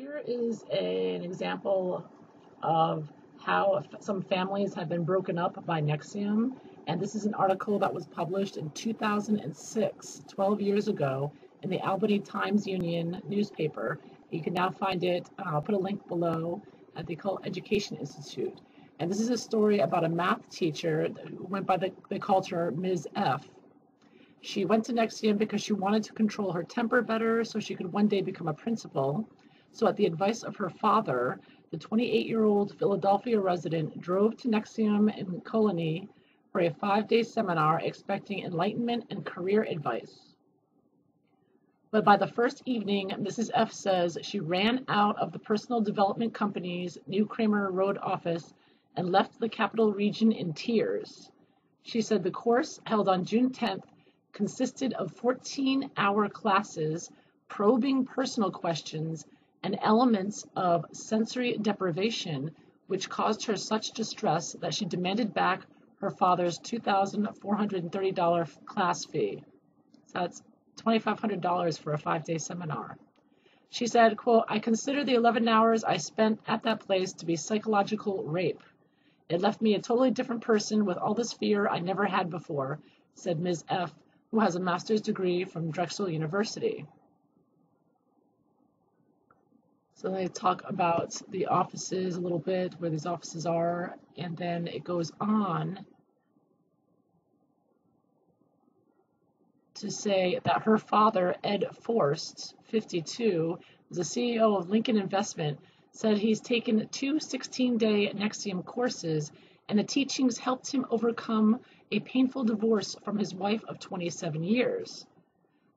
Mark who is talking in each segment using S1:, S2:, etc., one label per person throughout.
S1: Here is an example of how some families have been broken up by NXIVM, and this is an article that was published in 2006, 12 years ago, in the Albany Times-Union newspaper. You can now find it, I'll put a link below, at the Cult Education Institute. And this is a story about a math teacher who went by they called her Ms. F. She went to NXIVM because she wanted to control her temper better so she could one day become a principal. So at the advice of her father, the 28-year-old Philadelphia resident drove to NXIVM in Colony for a 5-day seminar expecting enlightenment and career advice. But by the first evening, Mrs. F says she ran out of the personal development company's New Kramer Road office and left the capital region in tears. She said the course, held on June 10th, consisted of 14-hour classes probing personal questions and elements of sensory deprivation, which caused her such distress that she demanded back her father's $2,430 class fee. So that's $2,500 for a 5-day seminar. She said, quote, "I consider the 11 hours I spent at that place to be psychological rape. It left me a totally different person with all this fear I never had before," said Ms. F., who has a master's degree from Drexel University. So they talk about the offices a little bit, where these offices are, and then it goes on to say that her father, Ed Forst, 52, the CEO of Lincoln Investment, said he's taken 2 16-day NXIVM courses, and the teachings helped him overcome a painful divorce from his wife of 27 years.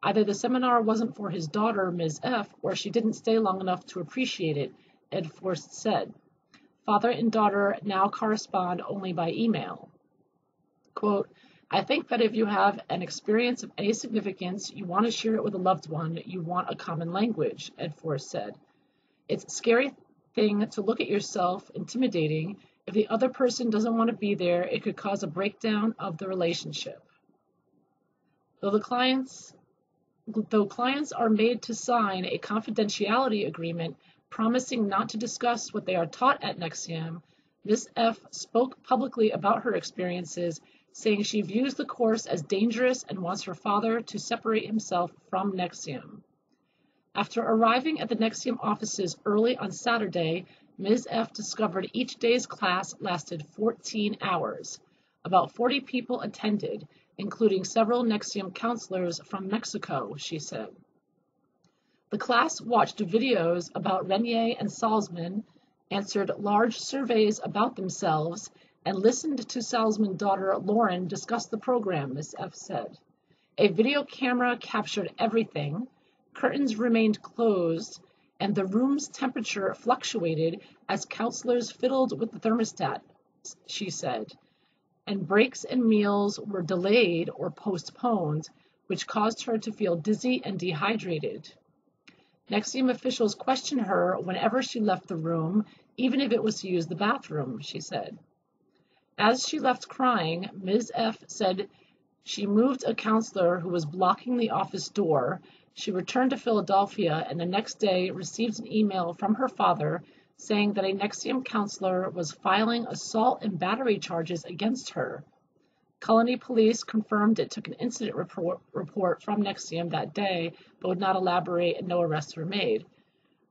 S1: Either the seminar wasn't for his daughter, Ms. F., or she didn't stay long enough to appreciate it, Ed Forst said. Father and daughter now correspond only by email. Quote, "I think that if you have an experience of any significance, you want to share it with a loved one, you want a common language," Ed Forst said. "It's a scary thing to look at yourself, intimidating. If the other person doesn't want to be there, it could cause a breakdown of the relationship. Though clients are made to sign a confidentiality agreement promising not to discuss what they are taught at NXIVM, Ms. F. spoke publicly about her experiences, saying she views the course as dangerous and wants her father to separate himself from NXIVM. After arriving at the NXIVM offices early on Saturday, Ms. F. discovered each day's class lasted 14 hours. About 40 people attended, including several NXIVM counselors from Mexico, she said. The class watched videos about Renier and Salzman, answered large surveys about themselves, and listened to Salzman's daughter Lauren discuss the program, Ms. F. said. A video camera captured everything, curtains remained closed, and the room's temperature fluctuated as counselors fiddled with the thermostat, she said. And breaks and meals were delayed or postponed, which caused her to feel dizzy and dehydrated. NXIVM officials questioned her whenever she left the room, even if it was to use the bathroom, she said. As she left crying, Ms. F. said she moved a counselor who was blocking the office door. She returned to Philadelphia and the next day received an email from her father saying that a NXIVM counselor was filing assault and battery charges against her. Colony police confirmed it took an incident report from NXIVM that day, but would not elaborate, and no arrests were made.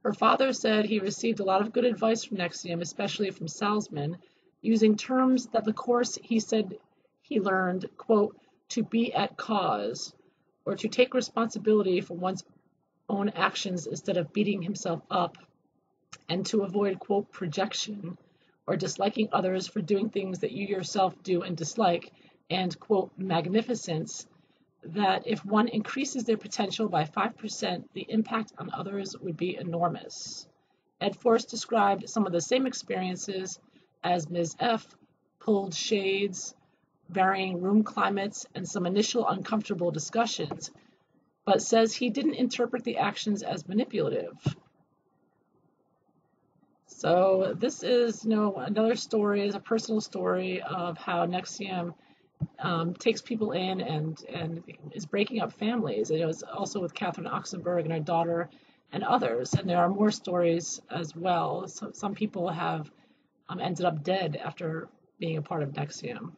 S1: Her father said he received a lot of good advice from NXIVM, especially from Salzman, using terms that the course he said he learned, quote, to be at cause, or to take responsibility for one's own actions instead of beating himself up, and to avoid, quote, projection, or disliking others for doing things that you yourself do and dislike, and, quote, magnificence, that if one increases their potential by 5%, the impact on others would be enormous. Ed Forst described some of the same experiences as Ms. F, pulled shades, varying room climates, and some initial uncomfortable discussions, but says he didn't interpret the actions as manipulative. So this is, another story, is a personal story of how NXIVM takes people in and is breaking up families. It was also with Catherine Oxenberg and her daughter and others. And there are more stories as well. So some people have ended up dead after being a part of NXIVM.